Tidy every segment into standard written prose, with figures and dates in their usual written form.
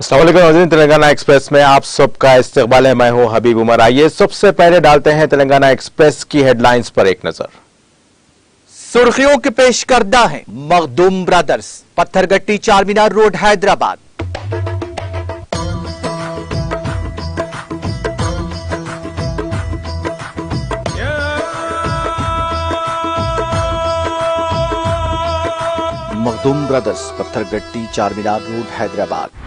अस्सलाम वालेकुम नाज़रीन, तेलंगाना एक्सप्रेस में आप सबका इस्तकबाल है। मैं हूं हबीब उमर। आइए सबसे पहले डालते हैं तेलंगाना एक्सप्रेस की हेडलाइंस पर एक नजर। सुर्खियों के पेश करदा है Makhdoom brothers, Pathergatti Charminar road Hyderabad. Makhdoom brothers, Pathergatti Charminar road Hyderabad.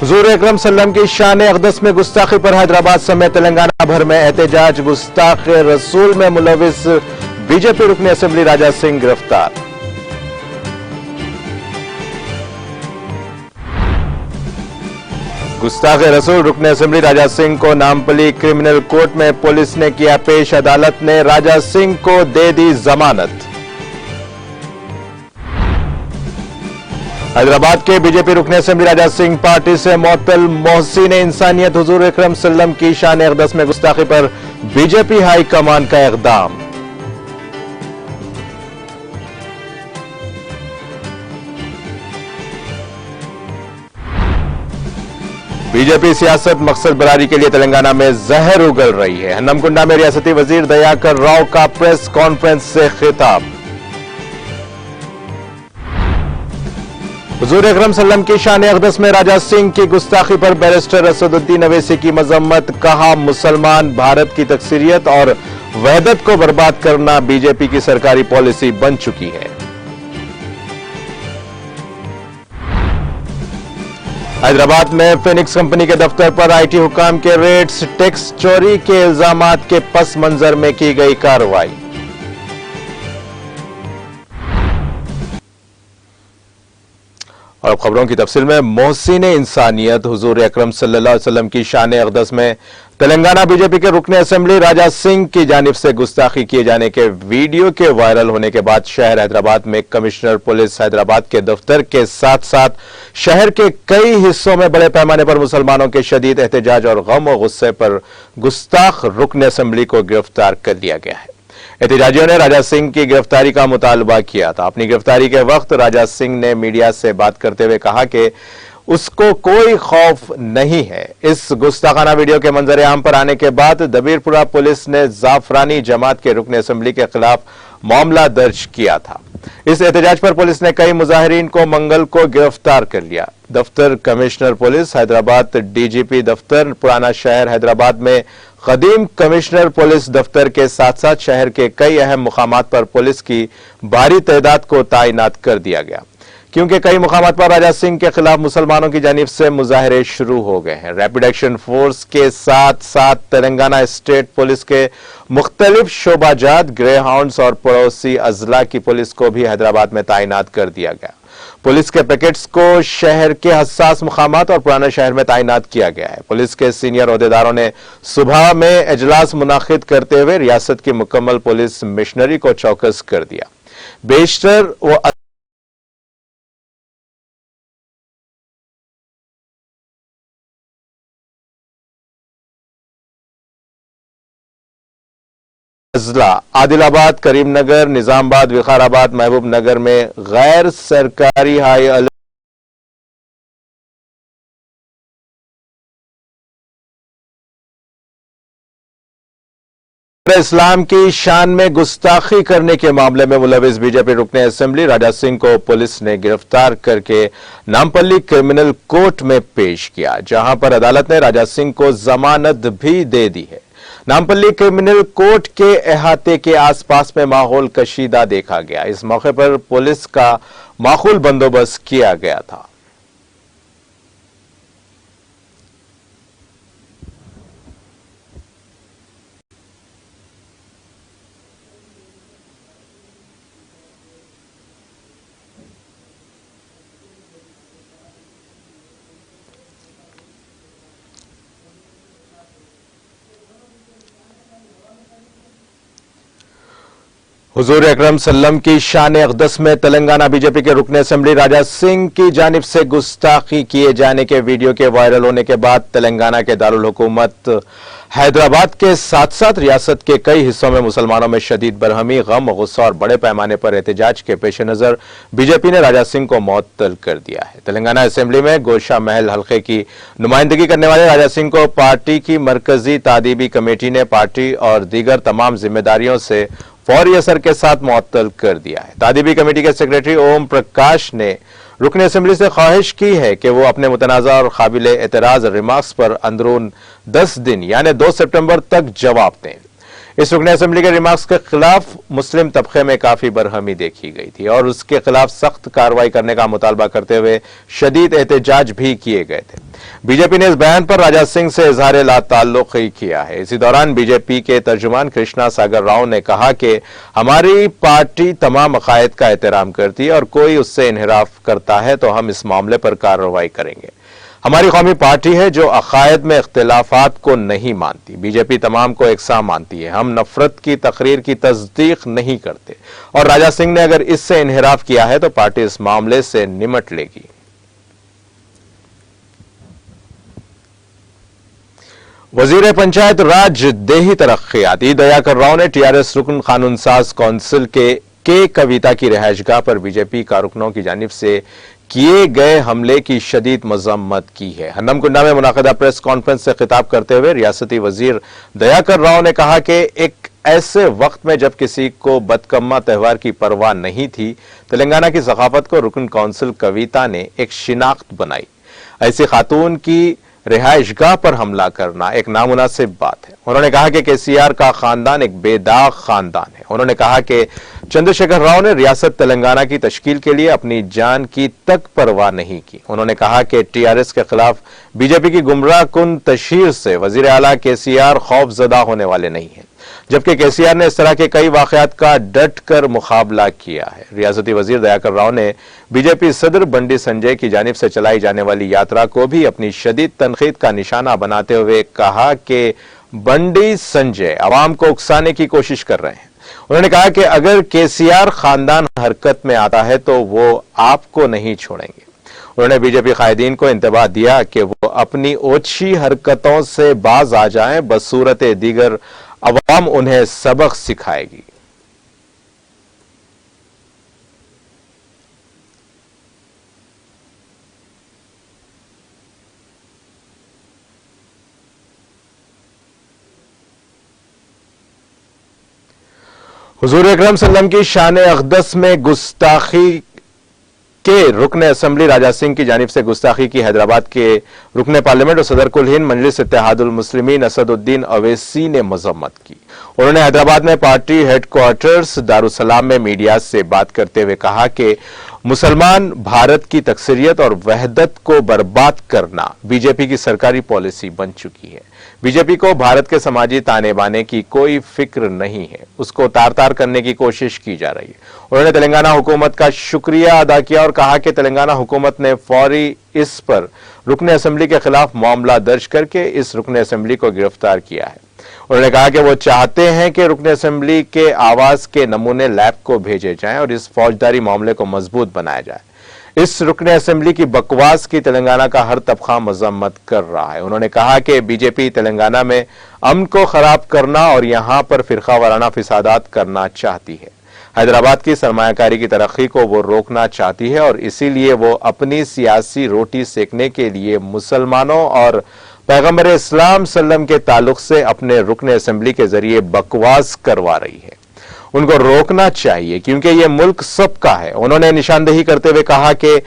हुजूर अकरम सल्लम की शान अक़दस में गुस्ताखी पर हैदराबाद समेत तेलंगाना भर में एहतजाज। गुस्ताख रसूल में मुलविस बीजेपी रुकन असेंबली राजा सिंह गिरफ्तार। गुस्ताख रसूल रुकन असेंबली राजा सिंह को नामपल्ली क्रिमिनल कोर्ट में पुलिस ने किया पेश। अदालत ने राजा सिंह को दे दी जमानत। हैदराबाद के बीजेपी रुकन असेंबली राजा सिंह पार्टी से मुअत्तल। मोहसिन इंसानियत हुजूर अकरम सल्लम की शान अक़दस में गुस्ताखी पर बीजेपी हाई कमान का इक़दाम। बीजेपी सियासत मकसद बरारी के लिए तेलंगाना में जहर उगल रही है। हन्नमकुंडा में रियासती वजीर दयाकर राव का प्रेस कॉन्फ्रेंस से खिताब। हुजूर अकरम सल्लम की शान अक़दस में राजा सिंह की गुस्ताखी पर बैरिस्टर असदुद्दीन अवैसी की मजम्मत। कहा, मुसलमान भारत की तकसीरियत और वहदत को बर्बाद करना बीजेपी की सरकारी पॉलिसी बन चुकी है। हैदराबाद में फिनिक्स कंपनी के दफ्तर पर आईटी हुकाम के रेड्स। टैक्स चोरी के इल्जामात के पस मंजर में की गई कार्रवाई। और खबरों की तफसील में, मोहसिन इंसानियत हुजूर अकरम सल्लल्लाहु अलैहि वसल्लम की शान अक़दस में तेलंगाना बीजेपी के रुकन असेंबली राजा सिंह की जानिब से गुस्ताखी किए जाने के वीडियो के वायरल होने के बाद शहर हैदराबाद में कमिश्नर पुलिस हैदराबाद के दफ्तर के साथ साथ शहर के कई हिस्सों में बड़े पैमाने पर मुसलमानों के शदीद एहतजाज और गम और गुस्से पर गुस्ताख रुकन असेंबली को गिरफ्तार कर लिया गया है। एहतजाजियों ने राजा सिंह की गिरफ्तारी का मुतालबा किया था। अपनी गिरफ्तारी के वक्त राजा सिंह ने मीडिया से बात करते हुए कहा कि उसको कोई खौफ नहीं है। इस गुस्ताखाना वीडियो के मंजर आम पर आने के बाद दबीरपुरा पुलिस ने जाफरानी जमात के रुकन असेंबली के खिलाफ मामला दर्ज किया था। इस एहतजाज पर पुलिस ने कई मुजाहिरीन को मंगल को गिरफ्तार कर लिया। दफ्तर कमिश्नर पुलिस हैदराबाद, डीजीपी दफ्तर पुराना शहर हैदराबाद में कदीम कमिश्नर पुलिस दफ्तर के साथ साथ शहर के कई अहम मुकामात पर पुलिस की भारी तादाद को तैनात कर दिया गया, क्योंकि कई मुकामात पर राजा सिंह के खिलाफ मुसलमानों की जानिब से मुजाहरे शुरू हो गए हैं। रैपिड एक्शन फोर्स के साथ साथ तेलंगाना स्टेट पुलिस के मुख्तलिफ शोबाजात, ग्रे हाउंड्स और पड़ोसी अजला की पुलिस को भी हैदराबाद में तैनात कर दिया गया। पुलिस के पैकेट्स को शहर के हसास मुकामात और पुराने शहर में तैनात किया गया है। पुलिस के सीनियर ओहदेदारों ने सुबह में इजलास मुनाकिद करते हुए रियासत की मुकम्मल पुलिस मिशनरी को चौकस कर दिया। बेशतर वो अजला आदिलाबाद, करीमनगर, निजामाबाद, विकाराबाद, महबूब नगर में गैर सरकारी हाई अलर्ट इस्लाम की शान में गुस्ताखी करने के मामले में मुलविस बीजेपी रुकन असेंबली राजा सिंह को पुलिस ने गिरफ्तार करके नामपल्ली क्रिमिनल कोर्ट में पेश किया, जहां पर अदालत ने राजा सिंह को जमानत भी दे दी है। नामपल्ली क्रिमिनल कोर्ट के अहाते के आसपास में माहौल कशीदा देखा गया। इस मौके पर पुलिस का माकूल बंदोबस्त किया गया था। हुजूर अकरम सल्लम की शान अक़दस में तेलंगाना बीजेपी के रुकन असेंबली राजा सिंह की जानिब से गुस्ताखी किए जाने के वीडियो के वायरल होने के बाद तेलंगाना के दारुल हुकूमत हैदराबाद के साथ साथ रियासत के कई हिस्सों में मुसलमानों में शदीद बरहमी, गम, गुस्सा और बड़े पैमाने पर एहतजाज के पेश नजर बीजेपी ने राजा सिंह को मुअत्तल कर दिया है। तेलंगाना असेंबली में गोशा महल हल्के की नुमाइंदगी करने वाले राजा सिंह को पार्टी की मरकजी तादीबी कमेटी ने पार्टी और दीगर तमाम जिम्मेदारियों से फौरी असर के साथ मुअत्तल कर दिया है। तादीबी कमेटी के सेक्रेटरी ओम प्रकाश ने रुकन असेंबली से ख्वाहिश की है कि वो अपने मुतनाज़ा और काबिल एतराज रिमार्क्स पर अंदरून 10 दिन यानी 2 सितंबर तक जवाब दें। इस रुकन असेंबली के रिमार्क्स के खिलाफ मुस्लिम तबके में काफी बरहमी देखी गई थी और उसके खिलाफ सख्त कार्रवाई करने का मुतालबा करते हुए शदीद एहतजाज भी किए गए थे। बीजेपी ने इस बयान पर राजा सिंह से इजहार ला ताल्लुक किया है। इसी दौरान बीजेपी के तर्जुमान कृष्णा सागर राव ने कहा कि हमारी पार्टी तमाम अकायद का एहतराम करती है और कोई उससे इनहिराफ करता है तो हम इस मामले पर कार्रवाई करेंगे। हमारी कौमी पार्टी है जो अकायद में इख्तिलाफात को नहीं मानती। बीजेपी तमाम को एकसा मानती है। हम नफरत की तकरीर की तस्दीक नहीं करते और राजा सिंह ने अगर इससे इनहिराफ किया है तो पार्टी इस मामले से निमट लेगी। वजीर पंचायत राज देही तरक्कियाती दयाकर राव ने टीआरएस रुकन कानून साज कौंसिल के कविता की रिहाइशगाह पर बीजेपी कारकुनों की जानिब से किए गए हमले की शदीद मजम्मत की है। हन्नमकुंडा में मुनाकिदा प्रेस कॉन्फ्रेंस से खिताब करते हुए रियासती वजीर दयाकर राव ने कहा कि एक ऐसे वक्त में जब किसी को बदकम्मा त्यौहार की परवाह नहीं थी, तेलंगाना की सकाफत को रुकन कौंसिल कविता ने एक शिनाख्त बनाई। ऐसी खातून की रिहाइशगाह पर हमला करना एक नामुनासिब बात है। उन्होंने कहा कि केसीआर का खानदान एक बेदाग खानदान है। उन्होंने कहा कि चंद्रशेखर राव ने रियासत तेलंगाना की तश्कील के लिए अपनी जान की तक परवाह नहीं की। उन्होंने कहा कि टीआरएस के खिलाफ बीजेपी की गुमराह कुन तशहीर से वजीर आला केसीआर खौफजदा होने वाले नहीं है, जबकि केसीआर ने इस तरह के कई वाकयात का डट कर मुकाबला किया है। रियासती वजीर दयाकर राव ने बीजेपी सदर बंडी संजय की जानिब से चलाई जाने वाली यात्रा को भी अपनी शदीद तनकीद का निशाना बनाते हुए कहा कि बंडी संजय आवाम को उकसाने की कोशिश कर रहे हैं। उन्होंने कहा कि अगर केसीआर खानदान हरकत में आता है तो वो आपको नहीं छोड़ेंगे। उन्होंने बीजेपी कायदीन को इंतबाह दिया कि वो अपनी ओछी हरकतों से बाज आ जाएं, बसूरत दीगर अवाम उन्हें सबक सिखाएगी। हुजूर अकरम सल्लम की शान अक़दस में गुस्ताखी के रुकन असेंबली राजा सिंह की जानिब से गुस्ताखी की हैदराबाद के रुकन पार्लियामेंट और सदर कुल हिंद मजलिस इत्तेहादुल मुस्लिमीन असदुद्दीन अवैसी ने मजम्मत की। उन्होंने हैदराबाद में पार्टी हेडक्वार्टर्स दारुसलाम में मीडिया से बात करते हुए कहा कि मुसलमान भारत की तकसीरियत और वहदत को बर्बाद करना बीजेपी की सरकारी पॉलिसी बन चुकी है। बीजेपी को भारत के समाजी ताने बाने की कोई फिक्र नहीं है, उसको तार तार करने की कोशिश की जा रही है। उन्होंने तेलंगाना हुकूमत का शुक्रिया अदा किया और कहा कि तेलंगाना हुकूमत ने फौरी इस पर रुकन असेंबली के खिलाफ मामला दर्ज करके इस रुकन असेंबली को गिरफ्तार किया है। उन्होंने कहा कि वो चाहते हैं कि रुकन असेंबली के आवाज के नमूने लैब को भेजे जाएं और इस फौजदारी मामले को मजबूत बनाया जाए। इस रुकन असेंबली की बकवास की तेलंगाना का हर तबका मजम्मत कर रहा है। उन्होंने कहा कि बीजेपी तेलंगाना में अमन को खराब करना और यहां पर फिरका वाराना फिसादात करना चाहती है। हैदराबाद की सरमायाकारी की तरक्की को वो रोकना चाहती है और इसीलिए वो अपनी सियासी रोटी सेकने के लिए मुसलमानों और पैगंबर इस्लाम सल्लम के ताल्लुक से अपने रुकन असेंबली के जरिए बकवास करवा रही है। उनको रोकना चाहिए क्योंकि ये मुल्क सबका है। उन्होंने निशानदेही करते हुए कहा कि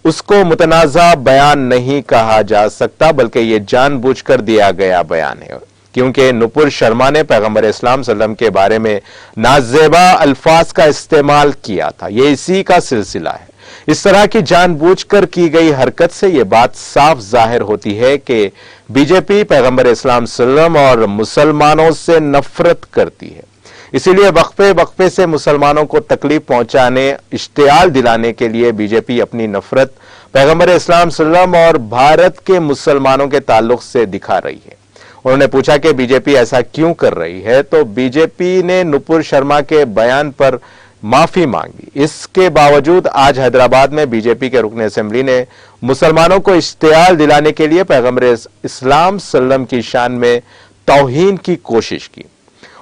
उसको मुतनाज़ा बयान नहीं कहा जा सकता बल्कि ये जानबूझकर दिया गया बयान है, क्योंकि नुपुर शर्मा ने पैगंबर इस्लाम सल्लम के बारे में नाजेबा अल्फाज का इस्तेमाल किया था। ये इसी का सिलसिला है। इस तरह की जानबूझकर की गई हरकत से यह बात साफ जाहिर होती है कि बीजेपी पैगंबर इस्लाम सल्लम और मुसलमानों से नफरत करती है। इसीलिए वक्फे वक्फे से मुसलमानों को तकलीफ पहुंचाने, इश्तियाल दिलाने के लिए बीजेपी अपनी नफरत पैगंबर इस्लाम सल्लम और भारत के मुसलमानों के ताल्लुक से दिखा रही है। उन्होंने पूछा कि बीजेपी ऐसा क्यों कर रही है, तो बीजेपी ने नुपुर शर्मा के बयान पर माफी मांगी। इसके बावजूद आज हैदराबाद में बीजेपी के रुकन असेंबली ने मुसलमानों को इश्तियाल दिलाने के लिए पैगंबर इस्लाम सल्लम की शान में तौहीन की कोशिश की।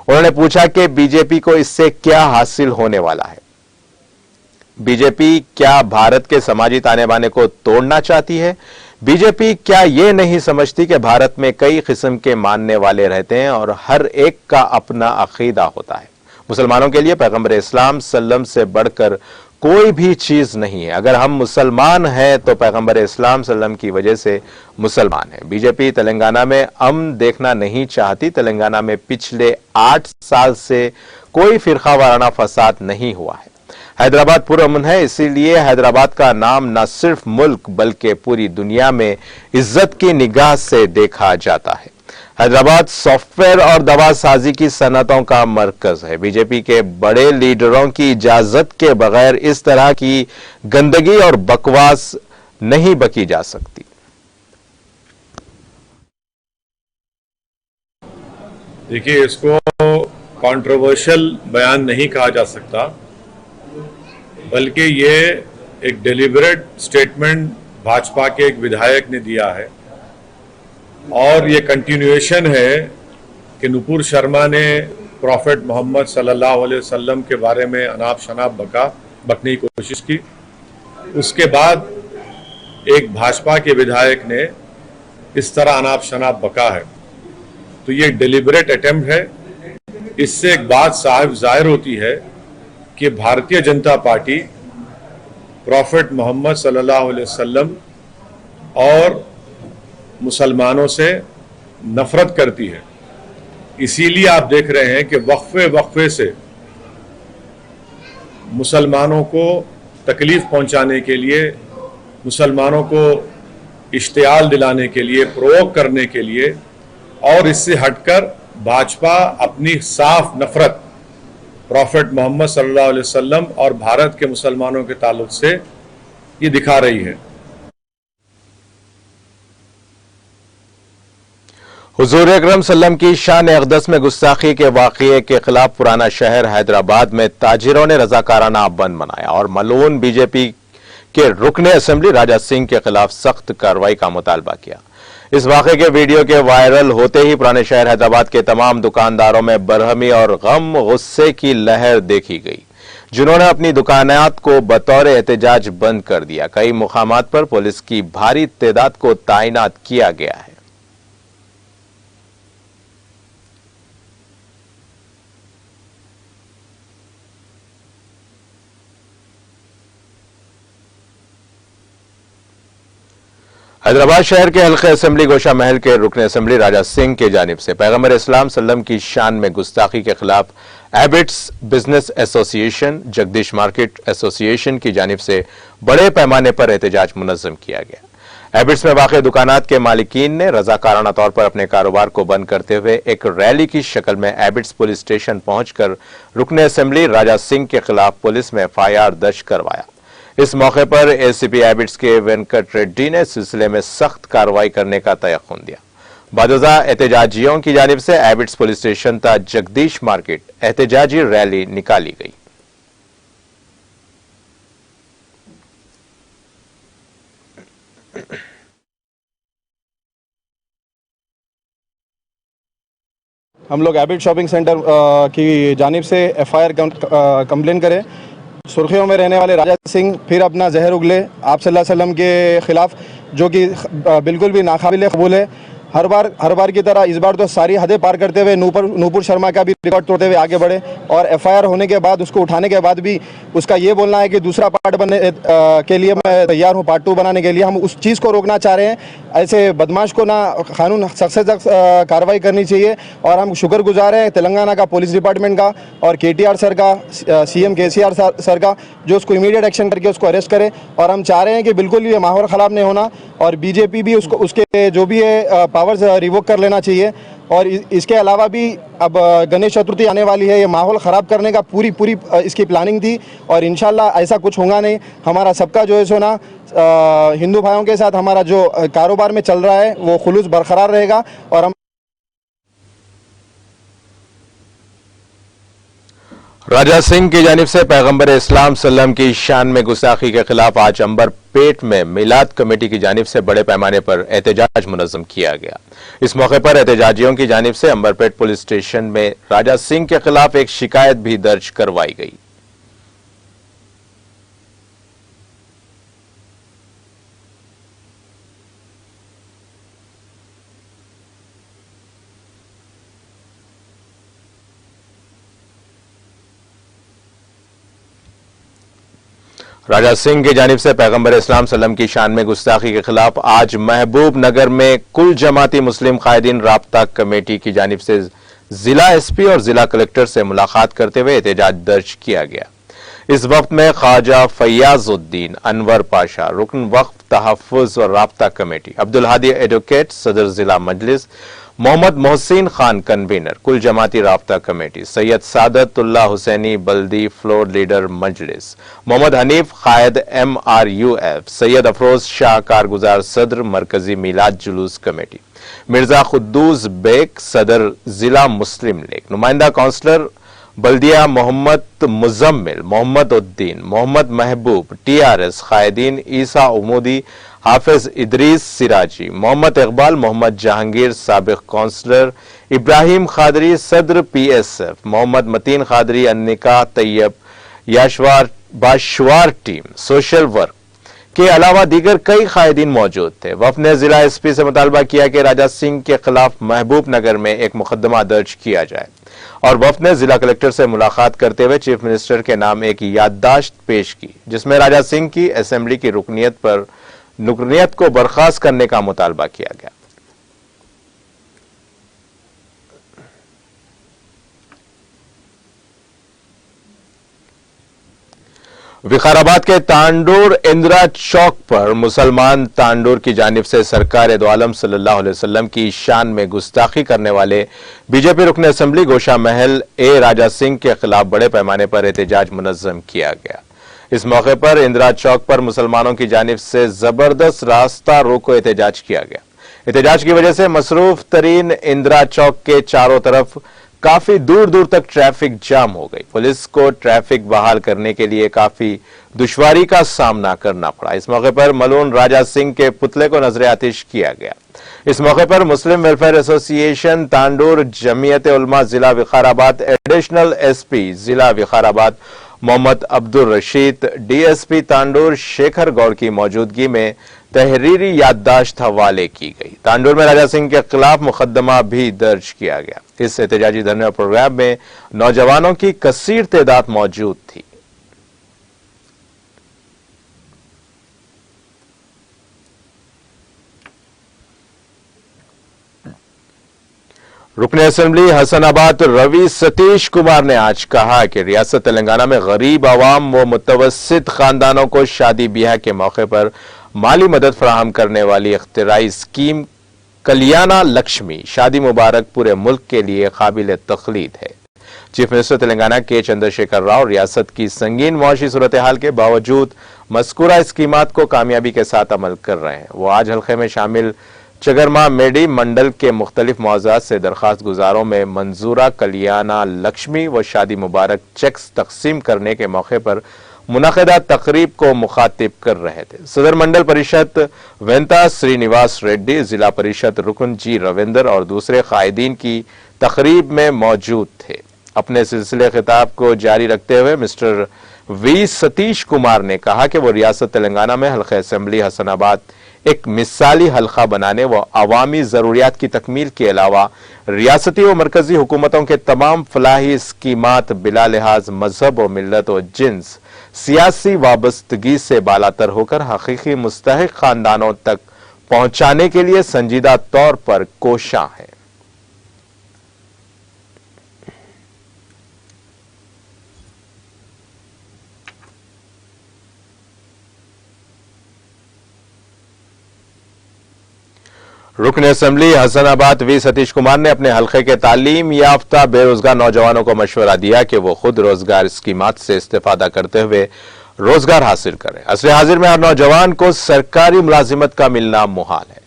उन्होंने पूछा कि बीजेपी को इससे क्या हासिल होने वाला है। बीजेपी क्या भारत के समाजी ताने बाने को तोड़ना चाहती है? बीजेपी क्या ये नहीं समझती कि भारत में कई किस्म के मानने वाले रहते हैं और हर एक का अपना अकीदा होता है। मुसलमानों के लिए पैगंबर इस्लाम सल्लम से बढ़कर कोई भी चीज नहीं है। अगर हम मुसलमान हैं तो पैगंबर इस्लाम सल्लम की वजह से मुसलमान हैं। बीजेपी तेलंगाना में अमन देखना नहीं चाहती। तेलंगाना में पिछले 8 साल से कोई फिरका वाराना फसाद नहीं हुआ है। हैदराबाद पुरअमन है, इसीलिए हैदराबाद का नाम न सिर्फ मुल्क बल्कि पूरी दुनिया में इज्जत की निगाह से देखा जाता है। हैदराबाद सॉफ्टवेयर और दवा साजी की सनतों का मरकज है। बीजेपी के बड़े लीडरों की इजाजत के बगैर इस तरह की गंदगी और बकवास नहीं बकी जा सकती। देखिए, इसको कंट्रोवर्शियल बयान नहीं कहा जा सकता, बल्कि ये एक डेलिबरेट स्टेटमेंट भाजपा के एक विधायक ने दिया है और ये कंटिन्यूएशन है कि नुपुर शर्मा ने प्रॉफेट मोहम्मद सल्लल्लाहु अलैहि वसल्लम के बारे में अनाप शनाप बकने की कोशिश की। उसके बाद एक भाजपा के विधायक ने इस तरह अनाप शनाप बका है, तो ये डेलिबरेट अटेम्प्ट है। इससे एक बात साफ जाहिर होती है कि भारतीय जनता पार्टी प्रॉफेट मोहम्मद सल्लल्लाहु अलैहि वसल्लम और मुसलमानों से नफरत करती है। इसीलिए आप देख रहे हैं कि वक्फे वक्फे से मुसलमानों को तकलीफ पहुंचाने के लिए, मुसलमानों को इश्तियाल दिलाने के लिए, प्रोवोक करने के लिए, और इससे हटकर भाजपा अपनी साफ नफरत प्रॉफेट मोहम्मद सल्लल्लाहु अलैहि वसल्लम और भारत के मुसलमानों के ताल्लुक से ये दिखा रही है। हुजूर अकरम सल्लम की शान अक़दस में गुस्ताखी के वाक़ये के खिलाफ पुराना शहर हैदराबाद में ताजिरों ने रज़ाकाराना बंद मनाया और मलून बीजेपी के रुकन असेंबली राजा सिंह के खिलाफ सख्त कार्रवाई का मुतालबा किया। इस वाक़े के वीडियो के वायरल होते ही पुराने शहर हैदराबाद के तमाम दुकानदारों में बरहमी और गम गुस्से की लहर देखी गई, जिन्होंने अपनी दुकानात को बतौर एहतजाज बंद कर दिया। कई मुकामात पर पुलिस की भारी तादाद को तैनात किया गया है। हैदराबाद शहर के हल्के असेंबली गोशा महल के रुकन असेंबली राजा सिंह की जानिब से पैगंबर इस्लाम सल्लम की शान में गुस्ताखी के खिलाफ Abids business association, Jagdish market association की जानिब से बड़े पैमाने पर एहतजाज मुनज़्ज़म किया गया। एबिट्स में वाक़ दुकानात के मालिकीन ने रज़ाकाराना तौर पर अपने कारोबार को बंद करते हुए एक रैली की शक्ल में एबिट्स पुलिस स्टेशन पहुंचकर रुकन असेंबली राजा सिंह के खिलाफ पुलिस में FIR दर्ज करवाया। इस मौके पर एसीपी एबिट्स के वेंकट रेड्डी ने सिलसिले में सख्त कार्रवाई करने का तयक़ुन दिया। बादजा एहतजाजियों की जानिब से एबिट्स पुलिस स्टेशन तक जगदीश मार्केट एहतजाजी रैली निकाली गई। हम लोग एबिट शॉपिंग सेंटर की जानिब से FIR कंप्लेन करें। सुर्खियों में रहने वाले राजा सिंह फिर अपना जहर उगले आप सल्लल्लाहु अलैहि वसल्लम के खिलाफ, जो कि बिल्कुल भी नाकाबिल कबूल है। हर बार की तरह इस बार तो सारी हदें पार करते हुए नुपुर शर्मा का भी रिकॉर्ड तोड़ते हुए आगे बढ़े और FIR होने के बाद, उसको उठाने के बाद भी उसका ये बोलना है कि दूसरा पार्ट बनने के लिए मैं तैयार हूँ, पार्ट 2 बनाने के लिए। हम उस चीज़ को रोकना चाह रहे हैं। ऐसे बदमाश को ना कानून सख्त से सख्त कार्रवाई करनी चाहिए। और हम शुक्रगुजार हैं तेलंगाना का पुलिस डिपार्टमेंट का और KTR सर का, CM KCR सर का, जो उसको इमीडिएट एक्शन करके उसको अरेस्ट करे। और हम चाह रहे हैं कि बिल्कुल भी माहौल ख़राब नहीं होना और बीजेपी भी उसके जो भी है पावर्स रिवोक कर लेना चाहिए। और इसके अलावा भी अब गणेश चतुर्थी आने वाली है, ये माहौल ख़राब करने का पूरी इसकी प्लानिंग थी और इंशाल्लाह ऐसा कुछ होगा नहीं। हमारा सबका जो है सो ना हिंदू भाइयों के साथ हमारा जो कारोबार में चल रहा है वो खुलूस बरकरार रहेगा और हम राजा सिंह की जानिब से पैगंबर इस्लाम सल्लम की शान में गुस्ताखी के खिलाफ आज अंबर पेट में मिलाद कमेटी की जानिब से बड़े पैमाने पर एहतजाज मुनज़्ज़म किया गया। इस मौके पर एहतजाजियों की जानिब से अंबरपेट पुलिस स्टेशन में राजा सिंह के खिलाफ एक शिकायत भी दर्ज करवाई गई। राजा सिंह की जानिब से पैगंबर इस्लाम सल्लम की शान में गुस्ताखी के खिलाफ आज महबूब नगर में कुल जमाती मुस्लिम कायदीन राब्ता कमेटी की जानिब से जिला एसपी और जिला कलेक्टर से मुलाकात करते हुए एहतजाज दर्ज किया गया। इस वक्त में ख्वाजा फैयाजुद्दीन अनवर पाशा रुकन वक्फ तहफ़्फ़ुज़ और राब्ता कमेटी, अब्दुल हादी एडवोकेट सदर जिला मजलिस, मोहम्मद मोहसिन खान कन्वीनर कुल जमाती राब्ता कमेटी, सैयद सादतुल्लाह हुसैनी बल्दी फ्लोर लीडर मजलिस, मोहम्मद हनीफ कायद MRUF, सैयद अफरोज शाह कारगुजार सदर मरकजी मिलाद जुलूस कमेटी, मिर्जा खुद्दूस बेग सदर जिला मुस्लिम लीग, नुमाइंदा काउंसलर बल्दिया मोहम्मद मुजम्मिल, मोहम्मद उद्दीन, मोहम्मद महबूब, TRS कायदीन ईसा उमूदी, हाफिज इदरीस सिराजी, मोहम्मद इकबाल, मोहम्मद जहांगीर साबिक काउंसलर, इब्राहिम खादरी सदर PSF, मोहम्मद मतीन खादरी, अन्निका तैयब, याशवार बाशवार टीम, सोशल वर्क के अलावा दीगर कई कायदीन मौजूद थे। वफ़द ने जिला SP से मुतालबा किया कि राजा सिंह के खिलाफ महबूब नगर में एक मुकदमा दर्ज किया जाए और वफ़द ने जिला कलेक्टर से मुलाकात करते हुए चीफ मिनिस्टर के नाम एक याददाश्त पेश की, जिसमें राजा सिंह की असेंबली की रुकनियत को बर्खास्त करने का मुतालबा किया गया। विकाराबाद के तांडूर इंदिरा चौक पर मुसलमान तांडूर की जानिब से सरकार दो आलम सल्लल्लाहु अलैहि वसल्लम की शान में गुस्ताखी करने वाले बीजेपी रुकन असेंबली गोशा महल राजा सिंह के खिलाफ बड़े पैमाने पर एहतजाज मुनज़्ज़म किया गया। इस मौके पर इंदिरा चौक पर मुसलमानों की जानिब से जबरदस्त रास्ता रोको एहतजाज किया गया। एहतजाज की वजह से मसरूफ तरीन इंदिरा चौक के चारों तरफ काफी दूर दूर तक ट्रैफिक जाम हो गई। पुलिस को ट्रैफिक बहाल करने के लिए काफी दुश्वारी का सामना करना पड़ा। इस मौके पर मलून राजा सिंह के पुतले को नजर आतिश किया गया। इस मौके पर मुस्लिम वेलफेयर एसोसिएशन तांडूर, जमीयत उलमा जिला विकाराबाद, एडिशनल SP जिला विकाराबाद मोहम्मद अब्दुल रशीद, DSP तांडूर शेखर गौड़ की मौजूदगी में तहरीरी याददाश्त हवाले की गई। तांडूर में राजा सिंह के खिलाफ मुकदमा भी दर्ज किया गया। इस एहतजाजी धरने प्रोग्राम में नौजवानों की कसीर तादाद मौजूद थी। रुकन असेंबली हसनाबाद रवि सतीश कुमार ने आज कहा कि रियासत तेलंगाना में गरीब आवाम व मुतवस्सित खानदानों को शादी ब्याह के मौके पर माली मदद फराहम करने वाली इख्तिराई स्कीम कल्याणा लक्ष्मी शादी मुबारक पूरे मुल्क के लिए काबिल तखलीद है। चीफ मिनिस्टर तेलंगाना के चंद्रशेखर राव रियासत की संगीन मुआशी सूरत हाल के बावजूद मज़कूरा स्कीमात को कामयाबी के साथ अमल कर रहे हैं। वो आज हल्के में शामिल चगरमा मेडी मंडल के मुख्तलिफ मौज़ूआत से दरख्वास्त गुजारों में मंजूरा कल्याणा लक्ष्मी व शादी मुबारक चेक्स तकसीम करने के मौके पर मुनाकिदा तकरीब को मुखातिब कर रहे थे। सदर मंडल परिषद वेंता श्रीनिवास रेड्डी, जिला परिषद रुकन G रविंदर और दूसरे कायदीन की तकरीब में मौजूद थे। अपने सिलसिले खिताब को जारी रखते हुए मिस्टर V सतीश कुमार ने कहा कि वो रियासत तेलंगाना में हल्का असेंबली हसनाबाद एक मिसाली हल्का बनाने व अवामी जरूरियात की तकमील के अलावा रियासती व मरकजी हुकूमतों के तमाम फलाही स्कीमात बिला लिहाज मजहब व मिल्लत व जिन्स सियासी वाबस्तगी से बालातर होकर हकीकी मुस्तहिक खानदानों तक पहुंचाने के लिए संजीदा तौर पर कोशां है। रुकन असेंबली हसनाबाद V सतीश कुमार ने अपने हल्के के तालीम याफ्ता बेरोजगार नौजवानों को मशवरा दिया कि वो खुद रोजगार स्कीमात से इस्तेफादा करते हुए रोजगार हासिल करें। असर हाजिर में हर नौजवान को सरकारी मुलाजिमत का मिलना मुहाल है।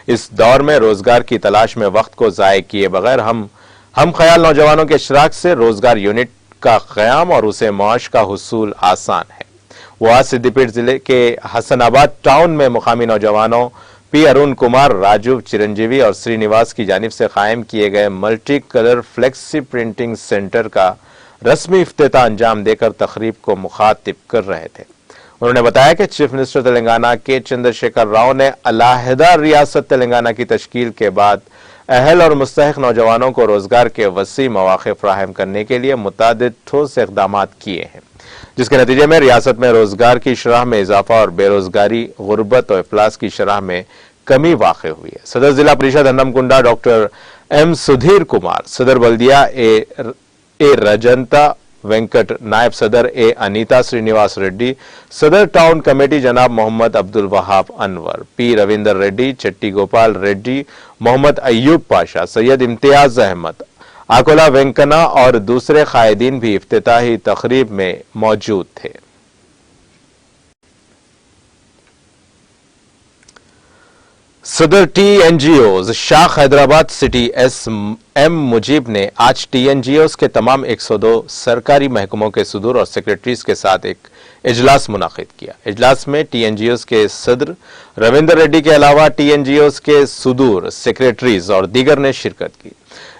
इस दौर में रोजगार की तलाश में वक्त को जाये किए बगैर हम ख्याल नौजवानों के इशराक से रोजगार यूनिट का क़याम और उसे माश का हुसूल आसान है। वो आज सिद्दीपेट जिले के हसनाबाद टाउन में मुकामी नौजवानों पी अरुण कुमार, राजू, चिरंजीवी और श्रीनिवास की जानिब से कायम किए गए multi colour flexi printing centre का रस्मी इफ्तिताह अंजाम देकर तकरीब को मुखातिब कर रहे थे। उन्होंने बताया कि चीफ मिनिस्टर तेलंगाना के चंद्रशेखर राव ने अलहदा रियासत तेलंगाना की तश्कील के बाद अहल और मुस्तहिक नौजवानों को रोजगार के वसी मौके फराहम करने के लिए मुतादिद ठोस इक़दाम किए हैं, जिसके नतीजे में रियासत में रोजगार की शरह में इजाफा और बेरोजगारी, गुर्बत और इफलास की शरह में कमी वाक़ई हुई है। सदर जिला परिषद हन्नमकुंडा डॉक्टर एम सुधीर कुमार, सदर बल्दिया ए रजंता वेंकट, नायब सदर ए अनीता श्रीनिवास रेड्डी, सदर टाउन कमेटी जनाब मोहम्मद अब्दुल वहाब अनवर, पी रविंदर रेड्डी, चट्टी गोपाल रेड्डी, मोहम्मद अय्यूब पाशा, सैयद इम्तियाज अहमद, आकोला वेंकना और दूसरे कायदीन भी इफ्तिताही तकरीब में मौजूद थे। सदर TNGOs शाख हैदराबाद सिटी SM मुजीब ने आज TNGOs के तमाम 102 सरकारी महकमों के सदूर और सेक्रेटरीज के साथ एक इजलास मुनाकिद किया। इजलास में TNGOs के सदर रविंदर रेड्डी के अलावा TNGOs के सदूर, सेक्रेटरीज और दीगर ने शिरकत की।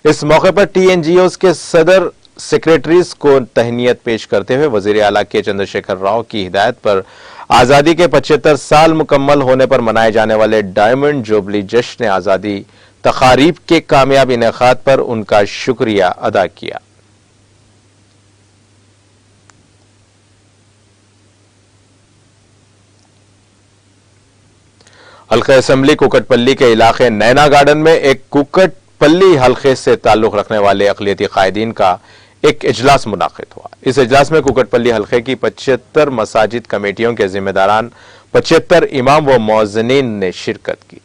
इस मौके पर TNGOs के सदर सेक्रेटरीज को तहनीत पेश करते हुए वजीर आला के चंद्रशेखर राव की हिदायत पर आजादी के 75 साल मुकम्मल होने पर मनाए जाने वाले डायमंड जुबली जश्न आजादी तकारीब के कामयाब इनेकाद पर उनका शुक्रिया अदा किया। हल्का असेंबली कुकटपल्ली के इलाके नैना गार्डन में एक कुकटपल्ली हल्के से ताल्लुक रखने वाले अक़लियती कायदीन का एक इजलास मुनाकिद हुआ। इस इजलास में कुकटपल्ली हल्के की 75 मसाजिद कमेटियों के जिम्मेदारान, 75 इमाम व मौज़नीन ने शिरकत की।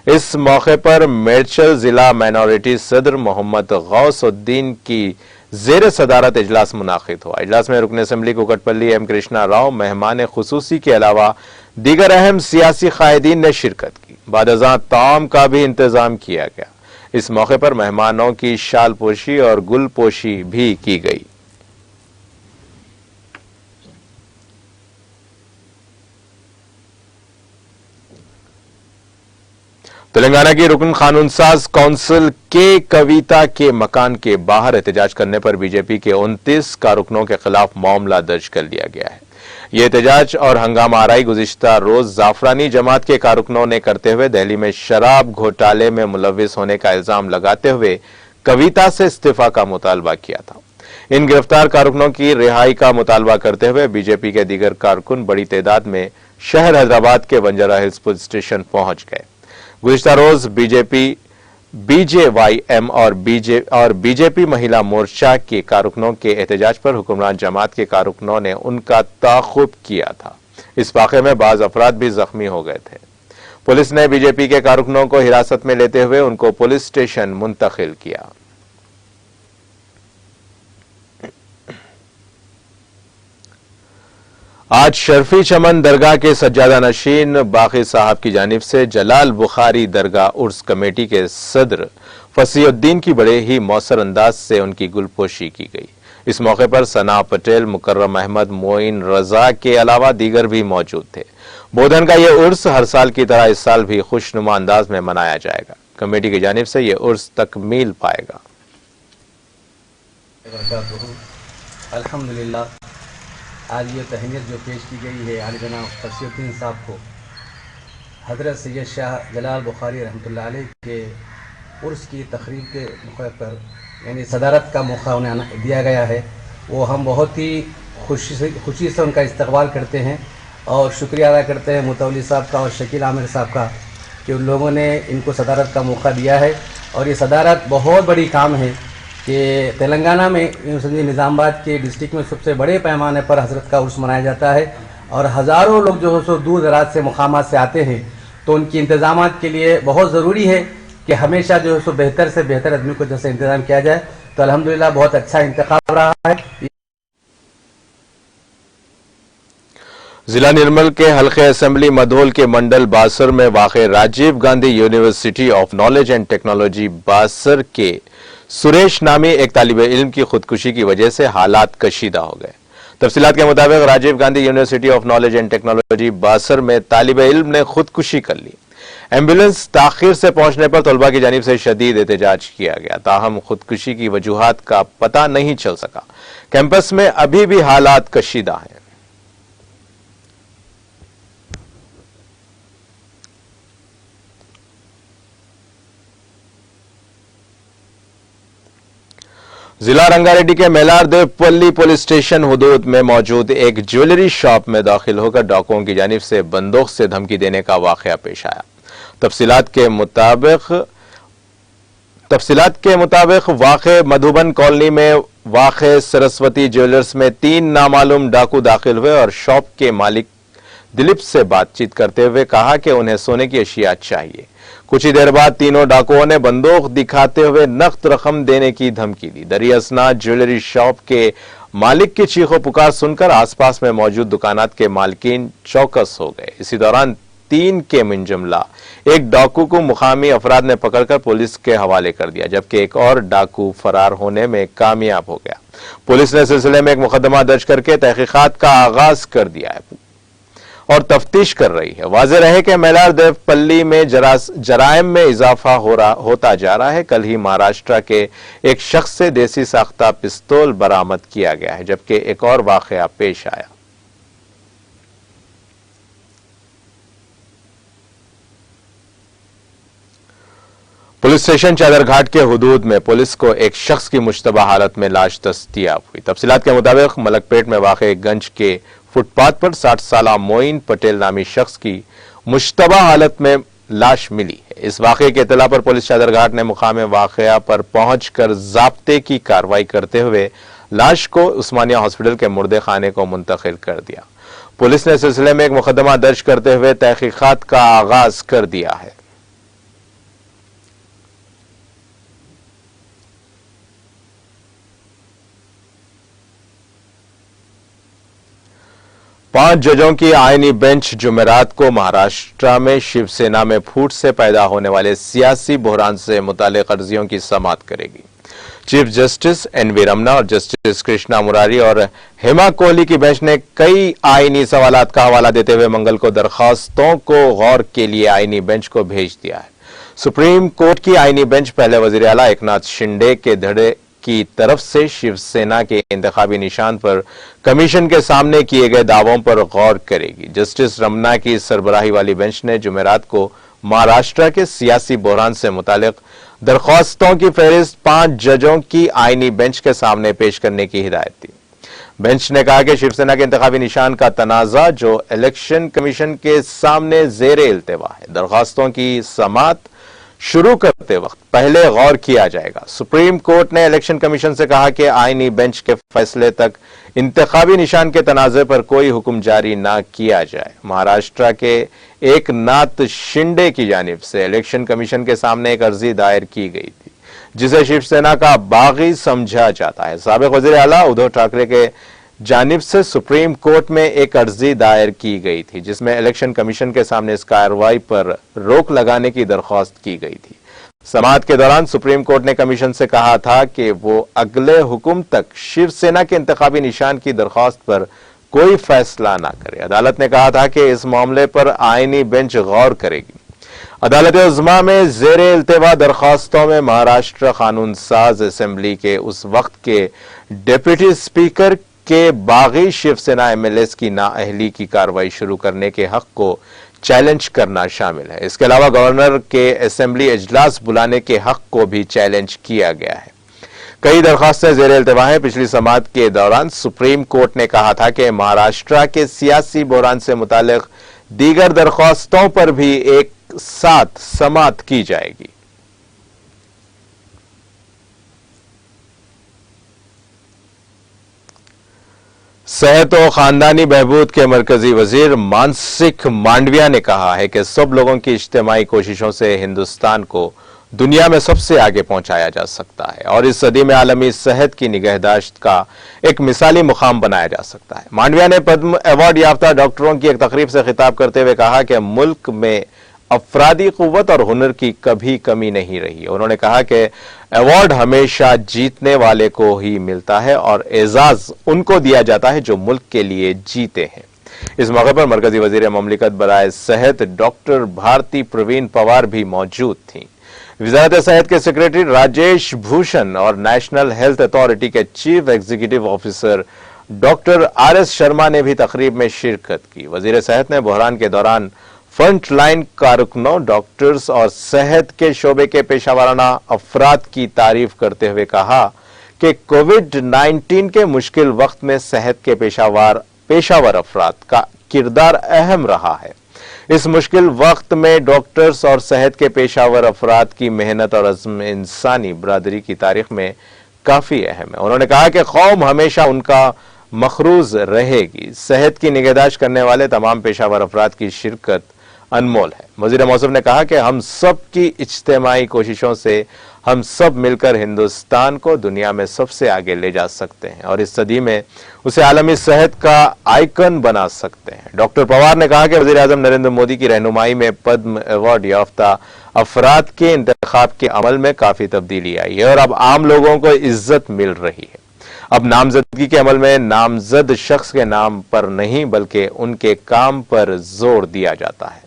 इस मौके पर मेरचल जिला माइनॉरिटी सदर मोहम्मद गौसुद्दीन की जेर सदारत इजलास मुनाकिद हुआ। इजलास में रुकन असेंबली कुकटपल्ली एम कृष्णा राव मेहमान खुसूसी के अलावा दीगर अहम सियासी कायदीन ने शिरकत की। बाद-अज़ां ताम का भी इंतजाम किया गया। इस मौके पर मेहमानों की शाल पोशी और गुल पोशी भी की गई। तेलंगाना की रुकन कानून साज काउंसिल के कविता के मकान के बाहर एहतजाज करने पर बीजेपी के 29 कारकुनों के खिलाफ मामला दर्ज कर लिया गया है। ये एहतजाज और हंगामा आराई गुज़िश्ता रोज जाफरानी जमात के कारकुनों ने करते हुए दिल्ली में शराब घोटाले में मुलव्विस होने का इल्जाम लगाते हुए कविता से इस्तीफा का मुतालबा किया था। इन गिरफ्तार कारकुनों की रिहाई का मुतालबा करते हुए बीजेपी के दीगर कारकुन बड़ी तादाद में शहर हैदराबाद के बंजारा हिल्स पुलिस स्टेशन पहुंच गए। गुज़िश्ता रोज BJYM और बीजेपी महिला मोर्चा के कारकुनों के एहतजाज पर हुक्मरान जमात के कारकुनों ने उनका ताक़ुब किया था। इस वाक़े में बाज़ अफराद भी जख्मी हो गए थे। पुलिस ने बीजेपी के कारकुनों को हिरासत में लेते हुए उनको पुलिस स्टेशन मुंतकिल किया। आज शर्फी चमन दरगाह के सज्जादा नशीन बाकी साहब की जानिब से जलाल बुखारी दरगाह उर्स कमेटी के सदर फसीउद्दीन की बड़े ही मौसर अंदाज से उनकी गुलपोशी की गई। इस मौके पर सना पटेल, मुकर्रम अहमद, मोइन रजा के अलावा दीगर भी मौजूद थे। बोधन का यह उर्स हर साल की तरह इस साल भी खुशनुमा अंदाज में मनाया जाएगा। कमेटी की जानिब से यह उर्स तकमील पाएगा। अल्हम्दुलिल्लाह, आज ये तहनीत जो पेश की गई है आली जनाब फसीउद्दीन साहब को हज़रत सैयद शाह जलाल बुखारी रहमतुल्लाह अलैह के उर्स की तकरीब के मौके पर यानी सदारत का मौका उन्हें दिया गया है। वो हम बहुत ही खुशी से उनका इस्तकबाल करते हैं और शुक्रिया अदा करते हैं मुतवल्ली साहब का और शकील आमिर साहब का कि उन लोगों ने इनको सदारत का मौका दिया है। और ये सदारत बहुत बड़ी काम है कि तेलंगाना में निज़ामाबाद के डिस्ट्रिक्ट में सबसे बड़े पैमाने पर हज़रत का उर्स मनाया जाता है और हज़ारों लोग जो है सो दूर दराज से मुकामात से आते हैं। तो उनकी इंतज़ामात के लिए बहुत ज़रूरी है कि हमेशा जो है सो बेहतर से बेहतर आदमी को जैसे इंतज़ाम किया जाए। तो अल्हम्दुलिल्लाह बहुत अच्छा इंतखाब रहा है। जिला निर्मल के हल्के असेंबली मधोल के मंडल बासर में वाक़े Rajiv Gandhi university of knowledge and technology Basar के सुरेश नामी एक तालिब इल्म की खुदकुशी की वजह से हालात कशीदा हो गए। तफसीलात के मुताबिक Rajiv Gandhi university of knowledge and technology Basar में तालिब इल्म ने खुदकुशी कर ली। एम्बुलेंस ताखिर से पहुंचने पर तलबा की जानिब से शदीद एहतजाज किया गया, ताहम खुदकुशी की वजूहात का पता नहीं चल सका। कैंपस में अभी भी हालात कशीदा हैं। जिला रंगारेड्डी के मेलारदेवपल्ली पुलिस स्टेशन हुदूद में मौजूद एक ज्वेलरी शॉप में दाखिल होकर डाकुओं की जानिब से बंदूक से धमकी देने का वाकया पेश आया। तफसीलात के मुताबिक वाक़े मधुबन कॉलोनी में वाक़े सरस्वती ज्वेलर्स में 3 नामालूम डाकू दाखिल हुए और शॉप के मालिक दिलीप से बातचीत करते हुए कहा कि उन्हें सोने की अशिया चाहिए। कुछ ही देर बाद तीनों डाकुओं ने बंदूक दिखाते हुए नकद रकम देने की धमकी दी। दरियासना ज्वेलरी शॉप के मालिक की चीखों पुकार सुनकर आसपास में मौजूद दुकानात के मालकीन चौकस हो गए। इसी दौरान 3 के मिनजुमला एक डाकू को मुकामी अफराद ने पकड़कर पुलिस के हवाले कर दिया, जबकि एक और डाकू फरार होने में कामयाब हो गया। पुलिस ने सिलसिले में एक मुकदमा दर्ज करके तहकीकात का आगाज कर दिया है और तफ्तीश कर रही है। वाज़ेह रहे कि मेलारदेवपल्ली में जराइम में इजाफा होता जा रहा है। कल ही महाराष्ट्र के एक शख्स से देसी साख्ता पिस्तौल बरामद किया गया है, जबकि एक और वाकया पेश आया। पुलिस स्टेशन चादरघाट के हुदूद में पुलिस को एक शख्स की मुश्तबा हालत में लाश दस्तयाब हुई। तफसीलात के मुताबिक मलकपेट में वाक़े गंज के फुटपाथ पर 60 साला मोइन पटेल नामी शख्स की मुश्तबा हालत में लाश मिली है। इस वाक़े की इत्तला पर पुलिस चादरघाट ने मुकाम वाक़या पर पहुंचकर ज़ाब्ते की कार्रवाई करते हुए लाश को उस्मानिया हॉस्पिटल के मुर्दे खाने को मुंतकिल कर दिया। पुलिस ने सिलसिले में एक मुकदमा दर्ज करते हुए तहकीकात का आगाज कर दिया है। पांच जजों की आईनी बेंच जुमेरात को महाराष्ट्र में शिवसेना में फूट से पैदा होने वाले सियासी बहरान से मुतालिक अर्जियों की समाअत करेगी। Chief justice NV. रमना और जस्टिस कृष्णा मुरारी और हेमा कोहली की बेंच ने कई आईनी सवालात का हवाला देते हुए मंगल को दरखास्तों को गौर के लिए आईनी बेंच को भेज दिया है। सुप्रीम कोर्ट की आईनी बेंच पहले वजीर आला एकनाथ शिंदे के धड़े की तरफ से शिवसेना के इंतखाबी निशान पर कमीशन के सामने किए गए दावों पर गौर करेगी। जस्टिस रमना की सरबराही वाली बेंच ने जुमेरात को महाराष्ट्र के सियासी बहरान से मुतालिक दरख्वास्तों की फहरिस्त 5 जजों की आईनी बेंच के सामने पेश करने की हिदायत दी। बेंच ने कहा कि शिवसेना के इंतखाबी निशान का तनाजा जो इलेक्शन कमीशन के सामने ज़ेरे इल्तिवा है, दरख्वास्तों की समाअत शुरू करते वक्त पहले गौर किया जाएगा। सुप्रीम कोर्ट ने इलेक्शन कमीशन से कहा कि आईनी बेंच के फैसले तक इंतखाबी निशान के तनाजे पर कोई हुक्म जारी ना किया जाए। महाराष्ट्र के एकनाथ शिंदे की जानिब से इलेक्शन कमीशन के सामने एक अर्जी दायर की गई थी, जिसे शिवसेना का बागी समझा जाता है। साबिक वजीर आला उद्धव ठाकरे के जानिब से सुप्रीम कोर्ट में एक अर्जी दायर की गई थी, जिसमें इलेक्शन कमीशन के सामने इस कार्रवाई पर रोक लगाने की दरख्वास्त की गई थी। समाअत के दौरान सुप्रीम कोर्ट ने कमीशन से कहा था कि वो अगले हुक्म तक शिवसेना के इंतखाबी निशान की दरख्वास्त पर कोई फैसला ना करे। अदालत ने कहा था कि इस मामले पर आईनी बेंच गौर करेगी। अदालत उज़्मा में ज़ेरे इल्तिवा दरख्वास्तों में महाराष्ट्र कानून साज असेंबली के उस वक्त के डिप्टी स्पीकर के बागी शिवसेना एमएलएस की नाअहली की कार्रवाई शुरू करने के हक को चैलेंज करना शामिल है। इसके अलावा गवर्नर के असेंबली इजलास बुलाने के हक को भी चैलेंज किया गया है। कई दरखास्तें ज़ेरे इल्तिवा हैं। पिछली समाअत के दौरान सुप्रीम कोर्ट ने कहा था कि महाराष्ट्र के सियासी बहरान से मुतालिक दीगर दरखास्तों पर भी एक साथ समाअत की जाएगी। सेहत और खानदानी बहबूद के मरकजी वजीर मानसिक मांडविया ने कहा है कि सब लोगों की इज्तिमाई कोशिशों से हिंदुस्तान को दुनिया में सबसे आगे पहुंचाया जा सकता है और इस सदी में आलमी सेहत की निगहदाश्त का एक मिसाली मुकाम बनाया जा सकता है। मांडविया ने पद्म अवार्ड याफ्ता डॉक्टरों की एक तकरीब से खिताब करते हुए कहा कि मुल्क में अफरादी कुव्वत और हुनर की कभी कमी नहीं रही। उन्होंने कहा कि अवार्ड हमेशा जीतने वाले को ही मिलता है और एजाज उनको दिया जाता है जो मुल्क के लिए जीते हैं। इस मौके पर मरकजी वजीर ममलिकत बराए सेहत डॉक्टर भारती प्रवीण पवार भी मौजूद थीं। वजारत सेहत के सेक्रेटरी राजेश भूषण और नेशनल हेल्थ अथॉरिटी के chief executive officer doctor R S. Sharma ने भी तकरीब में शिरकत की। वजीर सेहत ने बहरान के दौरान फ्रंट लाइन कारकुनों, डॉक्टर्स और सेहत के शोबे के पेशावराना अफराद की तारीफ करते हुए कहा कि कोविड-19 के मुश्किल वक्त में सेहत के पेशावर अफराद का किरदार अहम रहा है। इस मुश्किल वक्त में डॉक्टर्स और सेहत के पेशावर अफराद की मेहनत और अज़्म इंसानी बरादरी की तारीख में काफी अहम है। उन्होंने कहा कि कौम हमेशा उनका मखरूज रहेगी। सेहत की निगहदाश्त करने वाले तमाम पेशावर अफराद की शिरकत अनमोल है। वज़ीर मौसूफ ने कहा कि हम सब की इज्तिमाई कोशिशों से हम सब मिलकर हिंदुस्तान को दुनिया में सबसे आगे ले जा सकते हैं और इस सदी में उसे आलमी सेहत का आइकन बना सकते हैं। डॉक्टर पवार ने कहा कि वज़ीर आज़म नरेंद्र मोदी की रहनुमाई में पद्म अवार्ड याफ्ता अफराद के इंतखाब के अमल में काफी तब्दीली आई है और अब आम लोगों को इज्जत मिल रही है। अब नामजदगी के अमल में नामजद शख्स के नाम पर नहीं बल्कि उनके काम पर जोर दिया जाता है।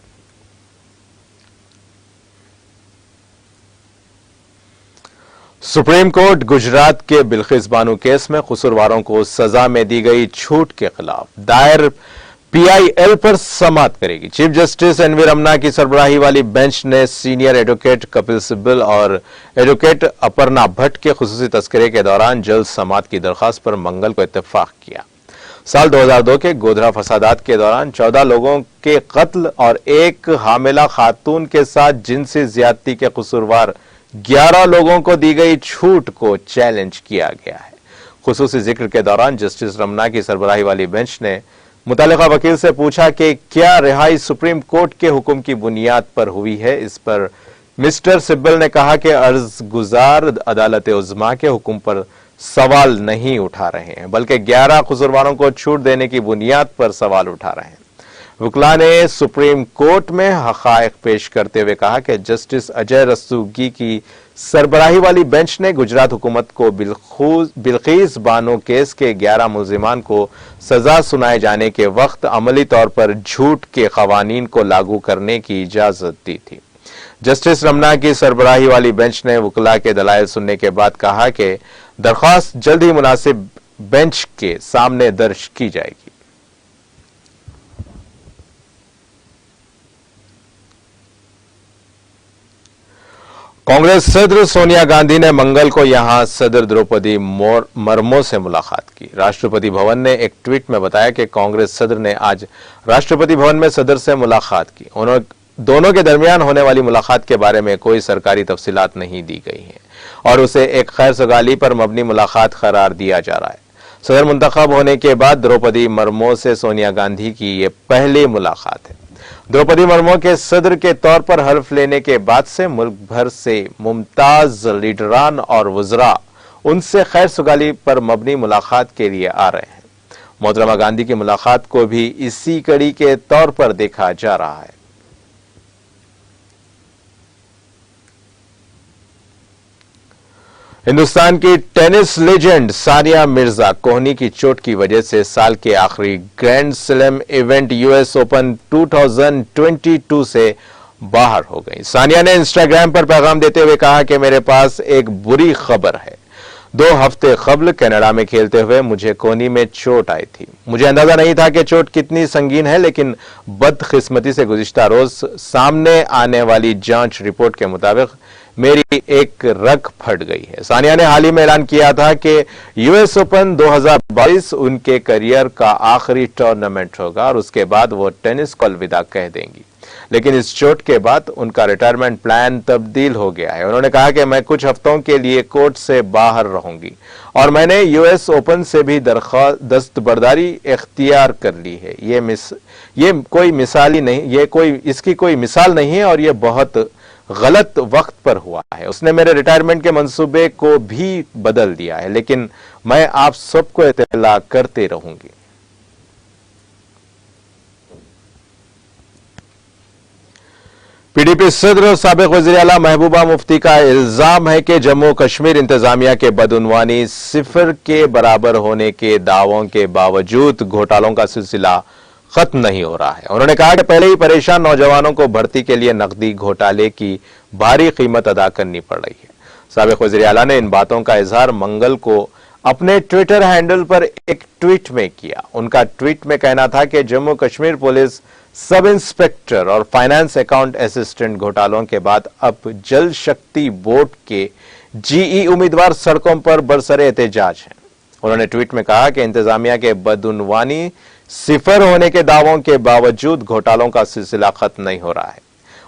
सुप्रीम कोर्ट गुजरात के बिल्किस बानो केस में कसूरवारों को सजा में दी गई छूट के खिलाफ दायर पीआईएल पर समाअत करेगी। चीफ जस्टिस एनवी रमन्ना की सरबराही वाली बेंच ने सीनियर एडवोकेट कपिल सिब्बल और एडवोकेट अपर्णा भट्ट के खुसूसी तस्करे के दौरान जल्द समाअत की दरखास्त पर मंगल को इत्तेफाक किया। साल 2002 के गोधरा फसादात के दौरान 14 लोगों के कत्ल और एक हामिला खातून के साथ जिनसी ज्यादती के कसूरवार 11 लोगों को दी गई छूट को चैलेंज किया गया है। खुसूसी जिक्र के दौरान जस्टिस रमन्ना की सरबराही वाली बेंच ने मुतल्लिका वकील से पूछा कि क्या रिहाई सुप्रीम कोर्ट के हुक्म की बुनियाद पर हुई है। इस पर मिस्टर सिब्बल ने कहा कि अर्ज गुजार अदालत उज़्मा के हुक्म पर सवाल नहीं उठा रहे हैं बल्कि 11 कसूरवारों को छूट देने की बुनियाद पर सवाल उठा रहे हैं। वकीला ने सुप्रीम कोर्ट में हक़ाइक़ पेश करते हुए कहा कि जस्टिस अजय रस्तोगी की सरबराही वाली बेंच ने गुजरात हुकूमत को बिल्किस बानो केस के 11 मुल्जिमान को सजा सुनाए जाने के वक्त अमली तौर पर झूठ के कवानीन को लागू करने की इजाजत दी थी। जस्टिस रमन्ना की सरबराही वाली बेंच ने वकीला के दलाइल सुनने के बाद कहा कि दरख्वास्त जल्द ही मुनासिब बेंच के सामने दर्ज की जाएगी। कांग्रेस सदर सोनिया गांधी ने मंगल को यहां सदर द्रौपदी मुर्मू से मुलाकात की। राष्ट्रपति भवन ने एक ट्वीट में बताया कि कांग्रेस सदर ने आज राष्ट्रपति भवन में सदर से मुलाकात की। दोनों के दरमियान होने वाली मुलाकात के बारे में कोई सरकारी तफसीलात नहीं दी गई हैं और उसे एक खैर सगाली पर मबनी मुलाकात करार दिया जा रहा है। सदर मुंतखब होने के बाद द्रौपदी मुर्मू से सोनिया गांधी की ये पहली मुलाकात है। द्रौपदी मुर्मू के सदर के तौर पर हल्फ लेने के बाद से मुल्क भर से मुमताज लीडरान और वज़रा उनसे खैर सगाली पर मबनी मुलाकात के लिए आ रहे हैं। मोहतरमा गांधी की मुलाकात को भी इसी कड़ी के तौर पर देखा जा रहा है। हिंदुस्तान की टेनिस लेजेंड सानिया मिर्जा कोहनी की चोट की वजह से साल के आखिरी grand slam event US open 2022 से बाहर हो गई। सानिया ने इंस्टाग्राम पर पैगाम देते हुए कहा कि मेरे पास एक बुरी खबर है। 2 हफ्ते कबल कनाडा में खेलते हुए मुझे कोहनी में चोट आई थी। मुझे अंदाजा नहीं था कि चोट कितनी संगीन है, लेकिन बदकिस्मती से गुज़िश्ता रोज सामने आने वाली जांच रिपोर्ट के मुताबिक मेरी एक रग फट गई है। सानिया ने हाल ही में ऐलान किया था कि यूएस ओपन 2022 उनके करियर का आखिरी टूर्नामेंट होगा और उसके बाद वो टेनिस को अलविदा कह देंगी। लेकिन इस चोट के बाद उनका रिटायरमेंट प्लान तब्दील हो गया है। उन्होंने कहा कि मैं कुछ हफ्तों के लिए कोर्ट से बाहर रहूंगी और मैंने यूएस ओपन से भी दस्तबरदारी इख्तियार कर ली है। ये कोई मिसाली नहीं, इसकी कोई मिसाल नहीं है और ये बहुत गलत वक्त पर हुआ है। उसने मेरे रिटायरमेंट के मंसूबे को भी बदल दिया है, लेकिन मैं आप सबको इत्तला करते रहूंगी। पीडीपी सदर और साबिक वज़ीर-ए-आला महबूबा मुफ्ती का इल्जाम है कि जम्मू कश्मीर इंतजामिया के बदउनवानी सिफर के बराबर होने के दावों के बावजूद घोटालों का सिलसिला खत्म नहीं हो रहा है। उन्होंने कहा कि पहले ही परेशान नौजवानों को भर्ती के लिए नकदी घोटाले की भारी कीमत अदा करनी पड़ रही है। साबिक वज़ीर-ए-आला ने इन बातों का इजहार मंगल को अपने ट्विटर हैंडल पर एक ट्वीट में किया। उनका ट्वीट में कहना था कि Jammu Kashmir police sub inspector और फाइनेंस अकाउंट असिस्टेंट घोटालों के बाद अब जल शक्ति बोर्ड के जीई उम्मीदवार सड़कों पर बरसरे एहतजाज हैं। उन्होंने ट्वीट में कहा कि इंतजामिया के बदउनवानी सिफर होने के दावों के बावजूद घोटालों का सिलसिला खत्म नहीं हो रहा है।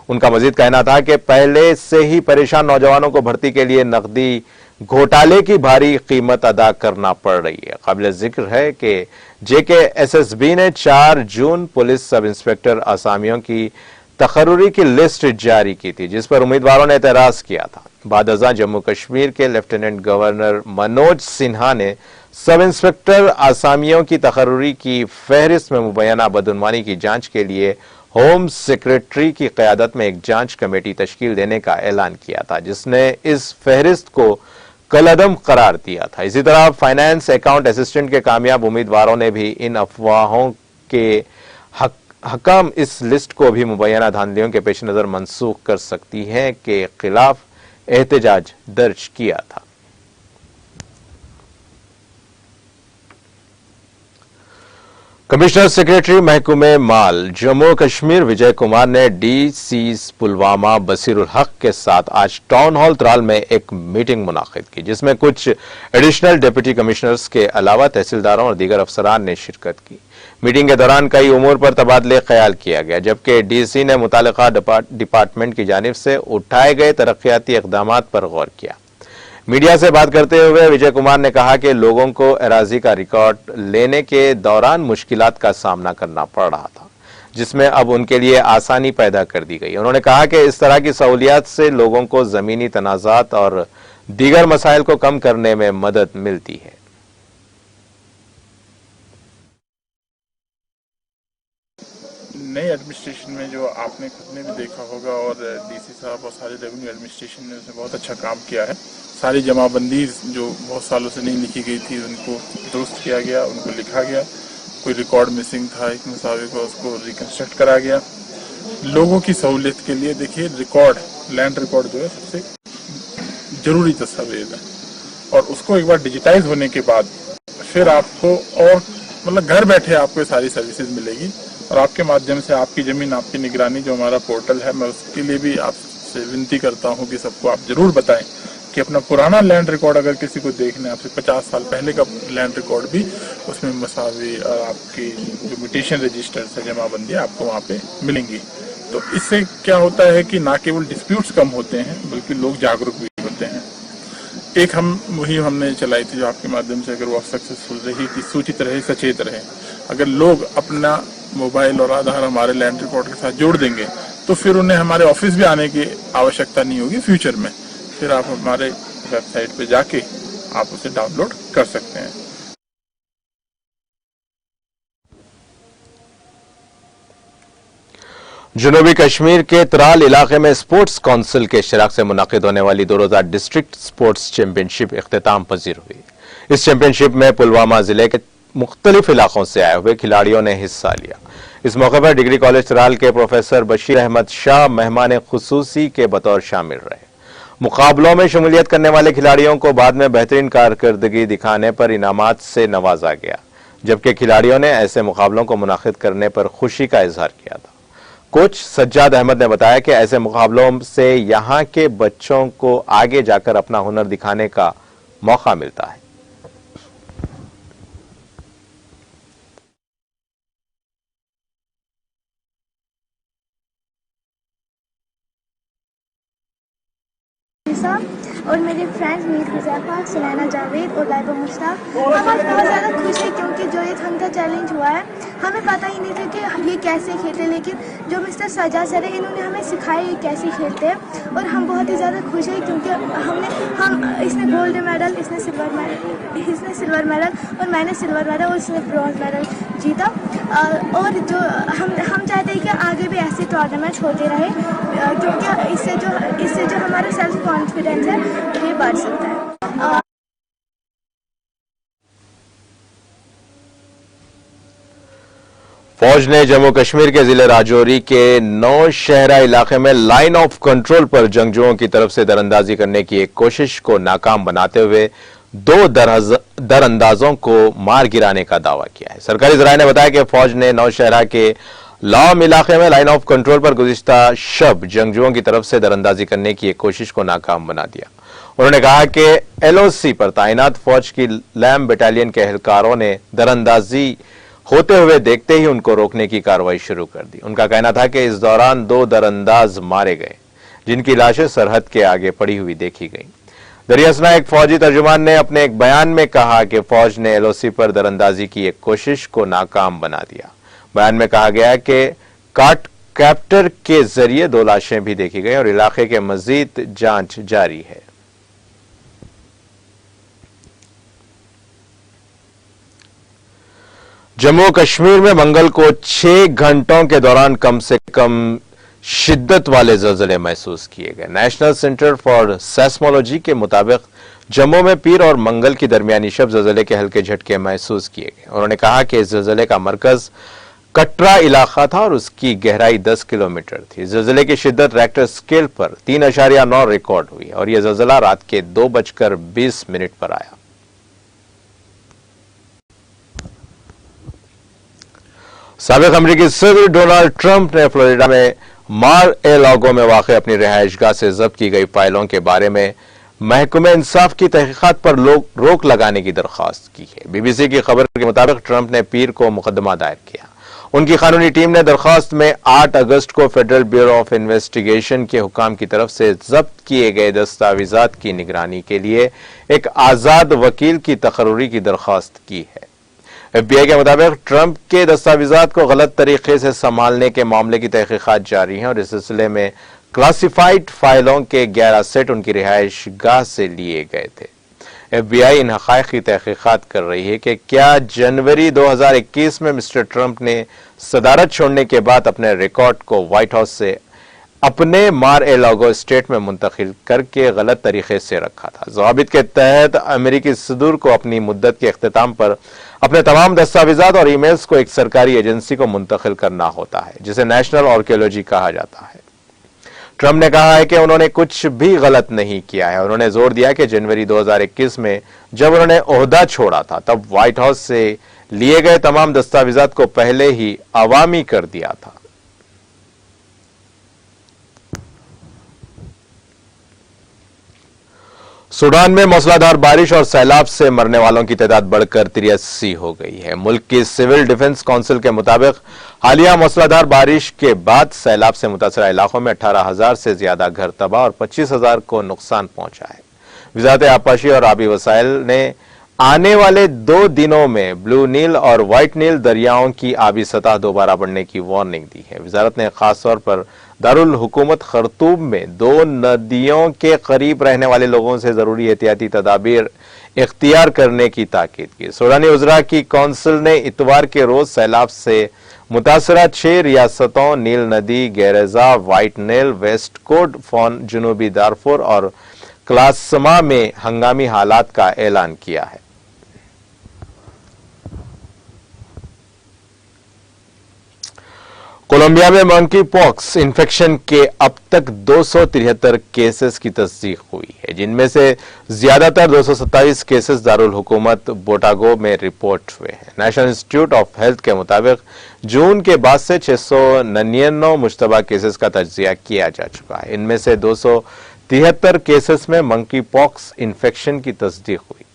उनका मजीद कहना था कि पहले से ही परेशान नौजवानों को भर्ती के लिए नकदी घोटाले की भारी कीमत अदा करना पड़ रही है। काबिल जिक्र है कि JKSSB ने 4 जून पुलिस सब इंस्पेक्टर असामियों की तकर्रुरी की लिस्ट जारी की थी, जिस पर उम्मीदवारों ने एतराज किया था। बाद अज़ां जम्मू कश्मीर के लेफ्टिनेंट गवर्नर मनोज सिन्हा ने सब इंस्पेक्टर असामियों की तकर्रुरी की फहरिस्त में मुबैना बदउनवानी की जांच के लिए होम सेक्रेटरी की क़यादत में एक जांच कमेटी तश्कील देने का ऐलान किया था, जिसने इस फहरिस्त को कलअदम करार दिया था। इसी तरह फाइनेंस अकाउंट असिस्टेंट के कामयाब उम्मीदवारों ने भी इन अफवाहों के हकाम इस लिस्ट को भी मुबैना धांधलियों के पेश नजर मनसूख कर सकती हैं के खिलाफ एहतजाज दर्ज किया था। कमिश्नर सेक्रेटरी महकमे माल जम्मू कश्मीर विजय कुमार ने डीसी पुलवामा बसीरुल हक के साथ आज टाउन हॉल त्राल में एक मीटिंग मुनाकिद की, जिसमें कुछ एडिशनल डिप्टी कमिश्नर्स के अलावा तहसीलदारों और दीगर अफसरान ने शिरकत की। मीटिंग के दौरान कई उमूर पर तबादले ख्याल किया गया, जबकि डीसी ने मुतालिका डिपार्टमेंट की जानिब से उठाए गए तरक्याती इकदामात पर गौर किया। मीडिया से बात करते हुए विजय कुमार ने कहा कि लोगों को अराजी का रिकॉर्ड लेने के दौरान मुश्किलात का सामना करना पड़ रहा था, जिसमें अब उनके लिए आसानी पैदा कर दी गई। उन्होंने कहा कि इस तरह की सहूलियात से लोगों को जमीनी तनाज़ात और दीगर मसाइल को कम करने में मदद मिलती है। नई एडमिनिस्ट्रेशन में जो आपने खुद ने भी देखा होगा और डीसी साहब और सारे रेवेन्यू एडमिनिस्ट्रेशन ने उसमें बहुत अच्छा काम किया है। सारी जमाबंदी जो बहुत सालों से नहीं लिखी गई थी उनको दुरुस्त किया गया, उनको लिखा गया। कोई रिकॉर्ड मिसिंग था एक मसावे को, उसको रिकन्स्ट्रक्ट करा गया। लोगों की सहूलियत के लिए देखिए रिकॉर्ड, लैंड रिकॉर्ड जो है सबसे जरूरी दस्तावेज है, और उसको एक बार डिजिटाइज होने के बाद फिर आपको और मतलब घर बैठे आपको सारी सर्विसेज मिलेगी। और आपके माध्यम से आपकी जमीन आपकी निगरानी जो हमारा पोर्टल है, मैं उसके लिए भी आपसे विनती करता हूं कि सबको आप जरूर बताएं कि अपना पुराना लैंड रिकॉर्ड अगर किसी को देखना है, आपसे 50 साल पहले का लैंड रिकॉर्ड भी उसमें मसावी और आपकी जो म्यूटेशन रजिस्टर है, जमाबंदी आपको वहाँ पे मिलेंगी। तो इससे क्या होता है कि ना केवल डिस्प्यूट्स कम होते हैं बल्कि लोग जागरूक भी होते हैं। एक मुहिम हमने चलाई थी जो आपके माध्यम से अगर वो सक्सेसफुल रही कि सूचित रहे सचेत रहे। अगर लोग अपना मोबाइल और आधार हमारे लैंड रिकॉर्ड के साथ जोड़ देंगे तो फिर उन्हें हमारे ऑफिस भी आने की आवश्यकता नहीं होगी फ्यूचर में। फिर आप हमारे वेबसाइट पे जाके आप उसे डाउनलोड कर सकते हैं। जनूबी कश्मीर के त्राल इलाके में स्पोर्ट्स काउंसिल के इश्तिराक से मुनाकिद होने वाली 2 रोजा डिस्ट्रिक्ट स्पोर्ट्स चैंपियनशिप इख्तिताम पजीर हुई। इस चैंपियनशिप में पुलवामा जिले के मुख्तलिफ इलाकों से आए हुए खिलाड़ियों ने हिस्सा लिया। इस मौके पर डिग्री कॉलेज त्राल के प्रोफेसर बशीर अहमद शाह मेहमान खुसूसी के बतौर शामिल रहे। मुकाबलों में शमूलियत करने वाले खिलाड़ियों को बाद में बेहतरीन कारकर्दगी दिखाने पर इनामात से नवाजा गया, जबकि खिलाड़ियों ने ऐसे मुकाबलों को मुनाकिद करने पर खुशी का इजहार किया था। कोच सज्जाद अहमद ने बताया कि ऐसे मुकाबलों से यहाँ के बच्चों को आगे जाकर अपना हुनर दिखाने का मौका मिलता है। और मेरे फ्रेंड्स मीर हुज़ैफा, सुनैना जावेद और लाइबा मुश्ताक, हम आज बहुत ज़्यादा खुश हैं क्योंकि जो ये थंका चैलेंज हुआ है हमें पता ही नहीं था कि ये कैसे खेलते, लेकिन जो मिस्टर सज्जाद सर है इन्होंने हमें सिखाया ये कैसे खेलते हैं और हम बहुत ही ज़्यादा खुश हैं क्योंकि इसने गोल्ड मेडल, इसने सिल्वर मेडल और मैंने सिल्वर मेडल और इसने ब्रॉन्ज मेडल जीता। اور جو ہم چاہتے ہیں کہ آگے بھی ایسے ٹورنامنٹ ہوتے رہے کیونکہ اس سے جو ہمارا سیلف کانفیڈینس ہے یہ بڑھ سکتا ہے. فوج نے جموں کشمیر کے ضلع راجوری کے نوشہرہ علاقے میں لائن آف کنٹرول پر جنگجوؤں کی طرف سے دراندازی کرنے کی ایک کوشش کو ناکام بناتے ہوئے 2 دراندازوں کو مار گرانے کا دعویٰ کیا ہے. سرکاری ذرائع نے بتایا کہ فوج نے نوشہرہ کے لام علاقے میں لائن آف کنٹرول پر گزشتہ شب جنگجوؤں کی طرف سے دراندازی کرنے کی ایک کوشش کو ناکام بنا دیا. انہوں نے کہا کہ LOC پر تعینات فوج کی لیم بٹالین کے اہلکاروں نے دراندازی ہوتے ہوئے دیکھتے ہی ان کو روکنے کی کارروائی شروع کر دی. ان کا کہنا تھا کہ اس دوران 2 درانداز مارے گئے جن کی لاشیں سرحد کے آگے پڑی ہوئی دیکھی گئیں. دریاسنا ایک فوجی ترجمان نے اپنے ایک بیان میں کہا کہ فوج نے LOC پر دراندازی کی ایک کوشش کو ناکام بنا دیا. بیان میں کہا گیا کہ کیپٹر کے ذریعے 2 لاشیں بھی دیکھی گئیں اور علاقے کے مزید جانچ جاری ہے. جموں کشمیر میں منگل کو 6 گھنٹوں کے دوران کم سے کم شدت والے زلزلے محسوس کیے گئے. نیشنل سینٹر فار سیسمولوجی کے مطابق جموں میں پیر اور منگل کی درمیانی شب زلزلے کے ہلکے جھٹکے محسوس کیے گئے. انہوں نے کہا کہ اس زلزلے کا مرکز کٹرا علاقہ تھا اور اس کی گہرائی 10 کلومیٹر تھی. زلزلے کی شدت ریکٹر اسکیل پر 3.9 ریکارڈ ہوئی اور یہ زلزلہ رات کے 2:20 پر آیا. سابق امریکی صدر ڈونلڈ ٹرمپ نے فلوریڈا میں مار اے لاگو میں واقع اپنی رہائش گاہ سے ضبط کی گئی فائلوں کے بارے میں محکمہ انصاف کی تحقیقات پر روک لگانے کی درخواست کی ہے. BBC کی خبر کے مطابق ٹرمپ نے پیر کو مقدمہ دائر کیا. ان کی قانونی ٹیم نے درخواست میں 8 اگست کو فیڈرل بیورو آف انویسٹیگیشن کے حکام کی طرف سے ضبط کیے گئے دستاویزات کی نگرانی کے لیے ایک آزاد وکیل کی تقرری کی درخواست کی ہے. FBI کے مطابق ٹرمپ کے دستاویزات کو غلط طریقے سے سنبھالنے کے معاملے کی تحقیقات جاری ہیں اور اس سلسلے میں کلاسیفائڈ فائلوں کے 11 سیٹ ان کی رہائش گاہ سے لیے گئے تھے. FBI ان حقائق کی تحقیقات کر رہی ہے کہ کیا جنوری 2021 میں مسٹر ٹرمپ نے صدارت چھوڑنے کے بعد اپنے ریکارڈ کو وائٹ ہاؤس سے اپنے مار اے لاگو اسٹیٹ میں منتقل کر کے غلط طریقے سے رکھا تھا. ضوابط کے تحت امریکی صدور کو اپنی مدت کے اختتام پر اپنے تمام دستاویزات اور ای میلز کو ایک سرکاری ایجنسی کو منتقل کرنا ہوتا ہے جسے نیشنل آرکیولوجی کہا جاتا ہے. ٹرمپ نے کہا ہے کہ انہوں نے کچھ بھی غلط نہیں کیا ہے. انہوں نے زور دیا کہ جنوری 2021 میں جب انہوں نے عہدہ چھوڑا تھا تب وائٹ ہاؤس سے لیے گئے تمام دستاویزات کو پہلے ہی عوامی کر دیا تھا. سوڈان میں موسلادھار بارش اور سیلاب سے مرنے والوں کی تعداد بڑھ کر 83 ہو گئی ہے. ملک کی سول ڈیفنس کونسل کے مطابق حالیہ موسلادھار بارش کے بعد سیلاب سے متاثرہ علاقوں میں 18,000 سے زیادہ گھر تباہ اور 25,000 کو نقصان پہنچا ہے. وزارت آبپاشی اور آبی وسائل نے آنے والے 2 دنوں میں بلو نیل اور وائٹ نیل دریاؤں کی آبی سطح دوبارہ بڑھنے کی وارننگ دی ہے. وزارت نے خاص طور پر دارالحکومت خرطوم میں 2 ندیوں کے قریب رہنے والے لوگوں سے ضروری احتیاطی تدابیر اختیار کرنے کی تاکید کی. سوڈانی وزراء کی کونسل نے اتوار کے روز سیلاب سے متاثرہ 6 ریاستوں نیل ندی، گیرزا، وائٹ نیل، ویسٹ کوٹ فون، جنوبی دارفور اور کلاسما میں ہنگامی حالات کا اعلان کیا ہے. کولمبیا میں منکی پاکس انفیکشن کے اب تک 273 کیسز کی تصدیق ہوئی ہے جن میں سے زیادہ تر 227 کیسز دارالحکومت بوٹاگو میں رپورٹ ہوئے ہیں. نیشنل انسٹیٹیوٹ آف ہیلتھ کے مطابق جون کے بعد سے 699 مشتبہ کیسز کا تجزیہ کیا جا چکا ہے. ان میں سے 273 کیسز میں منکی پاکس انفیکشن کی تصدیق ہوئی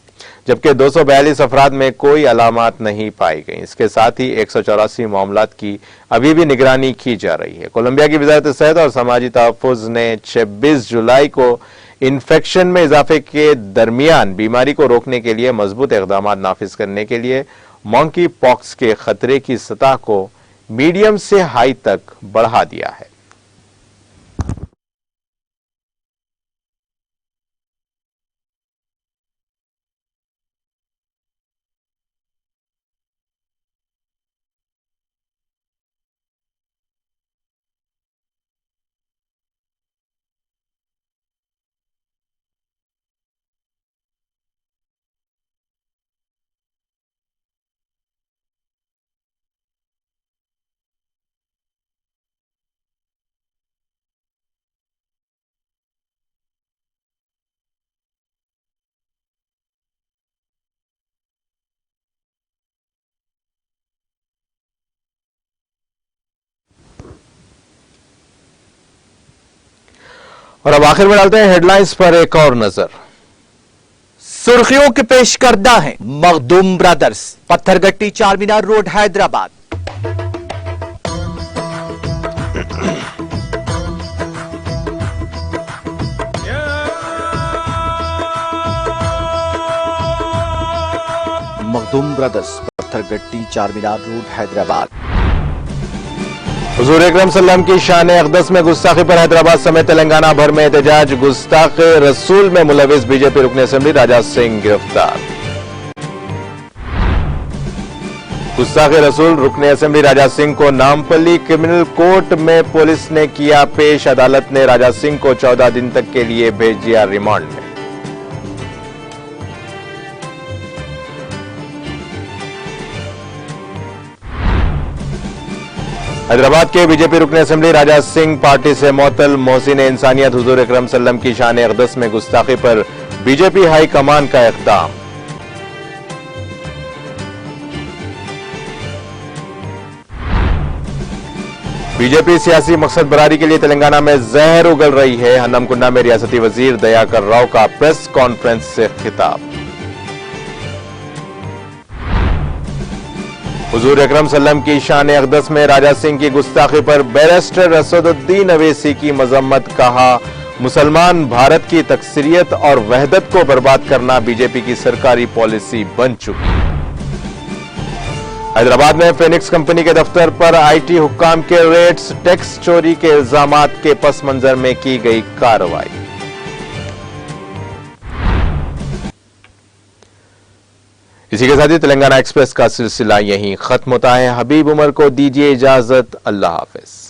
جبکہ 242 افراد میں کوئی علامات نہیں پائی گئیں. اس کے ساتھ ہی 184 معاملات کی ابھی بھی نگرانی کی جا رہی ہے. کولمبیا کی وزارت صحت اور سماجی تحفظ نے 26 جولائی کو انفیکشن میں اضافے کے درمیان بیماری کو روکنے کے لیے مضبوط اقدامات نافذ کرنے کے لیے منکی پاکس کے خطرے کی سطح کو میڈیم سے ہائی تک بڑھا دیا ہے. और अब आखिर में डालते हैं हेडलाइंस पर एक और नजर। सुर्खियों के पेश करदा हैं Makhdoom brothers, Pathergatti Charminar road Hyderabad. Makhdoom brothers, Pathergatti Charminar road Hyderabad. हुजूर अकरम सल्लल्लाहु अलैहि वसल्लम की शान अक़दस में गुस्ताखी पर हैदराबाद समेत तेलंगाना भर में एहतजाज। गुस्ताख रसूल में मुलविस बीजेपी रुकन असेंबली राजा सिंह गिरफ्तार। गुस्ताख रसूल रुकन असेंबली राजा सिंह को नामपल्ली क्रिमिनल कोर्ट में पुलिस ने किया पेश। अदालत ने राजा सिंह को 14 दिन तक के लिए भेज दिया रिमांड में। हैदराबाद के बीजेपी रुकन असेंबली राजा सिंह पार्टी से मुअत्तल। मोहसिन इंसानियत हुजूर अकरम सल्लल्लाहु अलैहि वसल्लम की शान अक़दस में गुस्ताखी पर बीजेपी हाई कमान का इक़दाम। बीजेपी सियासी मकसद बरारी के लिए तेलंगाना में जहर उगल रही है। हन्नमकुंडा में रियासती वजीर दयाकर राव का प्रेस कॉन्फ्रेंस से खिताब। हुजूर अकरम सल्लल्लाहु अलैहि वसल्लम की शान अक़दस में राजा सिंह की गुस्ताखी पर बैरिस्टर असदुद्दीन अवैसी की मजम्मत। कहा, मुसलमान भारत की तकसीरियत और वहदत को बर्बाद करना बीजेपी की सरकारी पॉलिसी बन चुकी है। हैदराबाद में फेनिक्स कंपनी के दफ्तर पर आईटी हुक्काम के रेड्स, टैक्स चोरी के इल्जामात के पस मंजर में की गई कार्रवाई। इसी के साथ ही तेलंगाना एक्सप्रेस का सिलसिला यहीं खत्म होता है। हबीब उमर को दीजिए इजाजत। अल्लाह हाफिज।